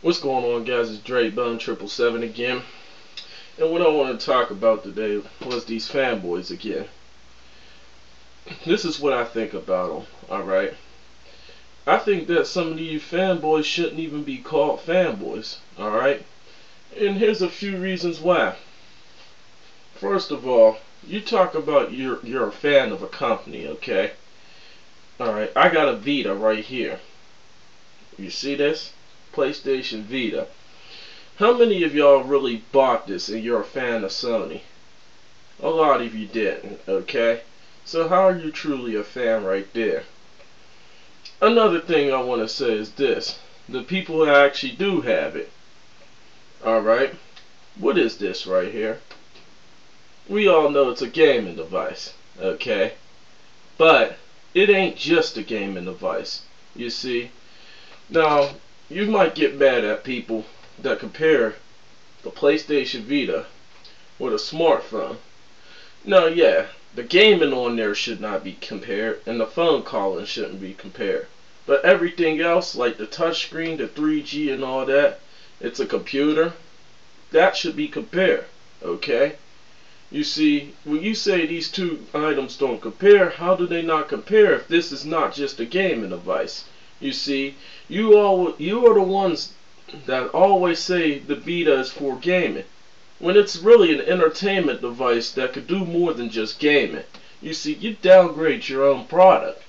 What's going on, guys? It's Dre Bone 777 again. And what I want to talk about today was these fanboys again. This is what I think about them, alright? I think that some of these fanboys shouldn't even be called fanboys, alright? And here's a few reasons why. First of all, you talk about you're a fan of a company, okay? Alright, I got a Vita right here. You see this? PlayStation Vita. How many of y'all really bought this and you're a fan of Sony? A lot of you didn't, okay? So how are you truly a fan right there? Another thing I want to say is this. The people that actually do have it. Alright? What is this right here? We all know it's a gaming device, okay? But it ain't just a gaming device, you see? Now, you might get mad at people that compare the PlayStation Vita with a smartphone. Now, yeah, the gaming on there should not be compared, and the phone calling shouldn't be compared. But everything else, like the touchscreen, the 3G and all that, it's a computer, that should be compared, okay? You see, when you say these two items don't compare, how do they not compare if this is not just a gaming device? You see, you are the ones that always say the Vita is for gaming, when it's really an entertainment device that could do more than just gaming. You see, you downgrade your own product.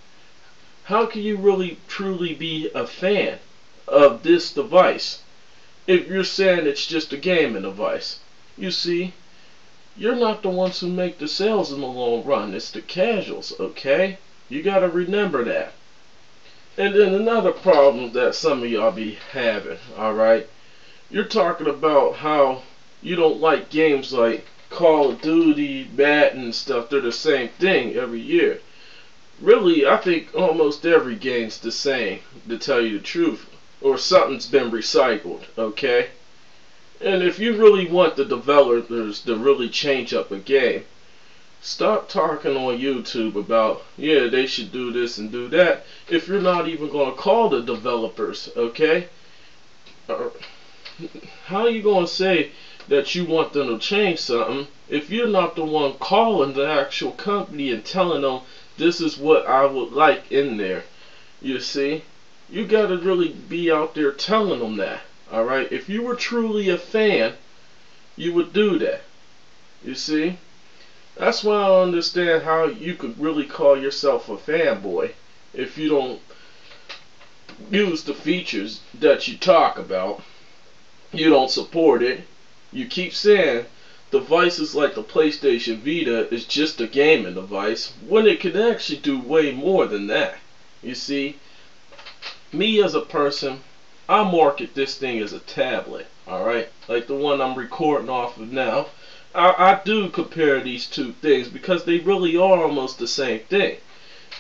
How can you really truly be a fan of this device if you're saying it's just a gaming device? You see, you're not the ones who make the sales in the long run. It's the casuals, okay? You gotta remember that. And then another problem that some of y'all be having, alright? You're talking about how you don't like games like Call of Duty, Madden and stuff. They're the same thing every year. Really, I think almost every game's the same, to tell you the truth. Or something's been recycled, okay? And if you really want the developers to really change up a game, stop talking on YouTube about, yeah, they should do this and do that, if you're not even going to call the developers, okay? How are you going to say that you want them to change something if you're not the one calling the actual company and telling them this is what I would like in there? You see? You got to really be out there telling them that, alright? If you were truly a fan, you would do that. You see? That's why I don't understand how you could really call yourself a fanboy if you don't use the features that you talk about. You don't support it. You keep saying devices like the PlayStation Vita is just a gaming device when it can actually do way more than that. You see, me as a person, I market this thing as a tablet, alright? Like the one I'm recording off of now. I do compare these two things because they really are almost the same thing.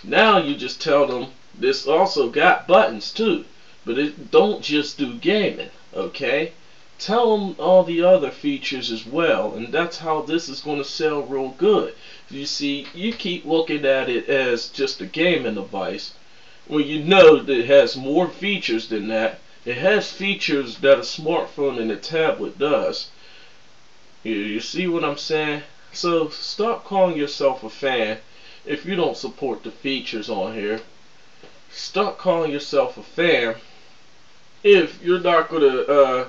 Now you just tell them this also got buttons too, but it don't just do gaming, okay? Tell them all the other features as well, and that's how this is going to sell real good. You see, you keep looking at it as just a gaming device when you know that it has more features than that. It has features that a smartphone and a tablet does. You see what I'm saying? So stop calling yourself a fan if you don't support the features on here. Stop calling yourself a fan if you're not going to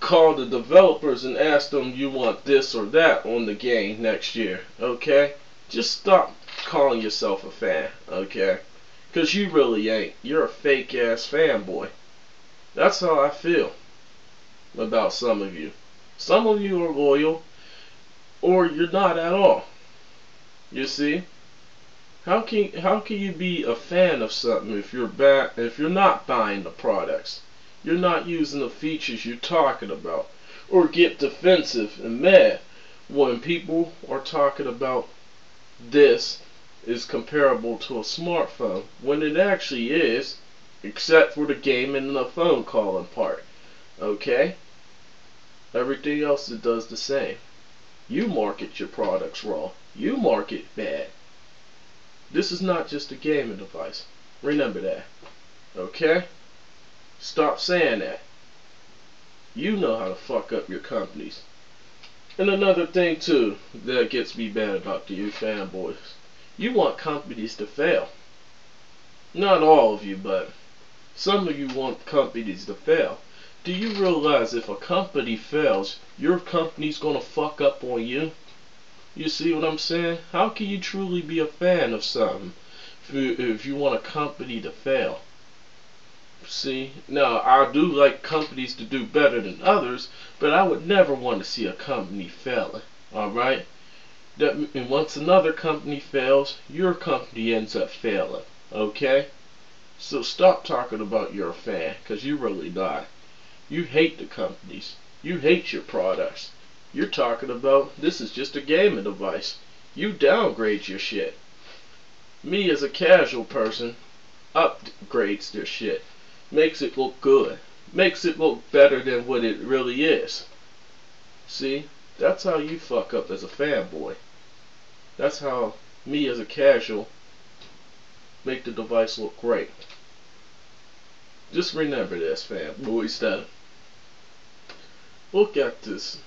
call the developers and ask them you want this or that on the game next year. Okay? Just stop calling yourself a fan. Okay? Because you really ain't. You're a fake ass fanboy. That's how I feel about some of you. Some of you are loyal, or you're not at all. You see? How can you be a fan of something if you're not buying the products? You're not using the features you're talking about, or get defensive and mad when people are talking about this is comparable to a smartphone when it actually is, except for the gaming and the phone calling part. Okay? Everything else it does the same. You market your products wrong. You market bad. This is not just a gaming device. Remember that. Okay? Stop saying that. You know how to fuck up your companies. And another thing too that gets me bad about you fanboys. You want companies to fail. Not all of you, but some of you want companies to fail. Do you realize if a company fails, your company's gonna fuck up on you? You see what I'm saying? How can you truly be a fan of something if you want a company to fail? See, now I do like companies to do better than others, but I would never want to see a company failing. Alright? And once another company fails, your company ends up failing. Okay? So stop talking about you're a fan, because you're really not. You hate the companies. You hate your products. You're talking about this is just a gaming device. You downgrade your shit. Me as a casual person upgrades their shit. Makes it look good. Makes it look better than what it really is. See? That's how you fuck up as a fanboy. That's how me as a casual make the device look great. Just remember this, fanboys, that look at this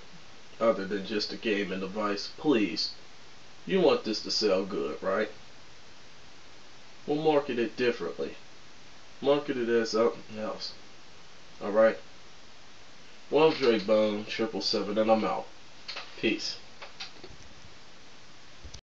other than just a gaming device, please. You want this to sell good, right? We'll market it differently. Market it as something else. Alright? Well, I'm Dre Bone, 777, and I'm out. Peace.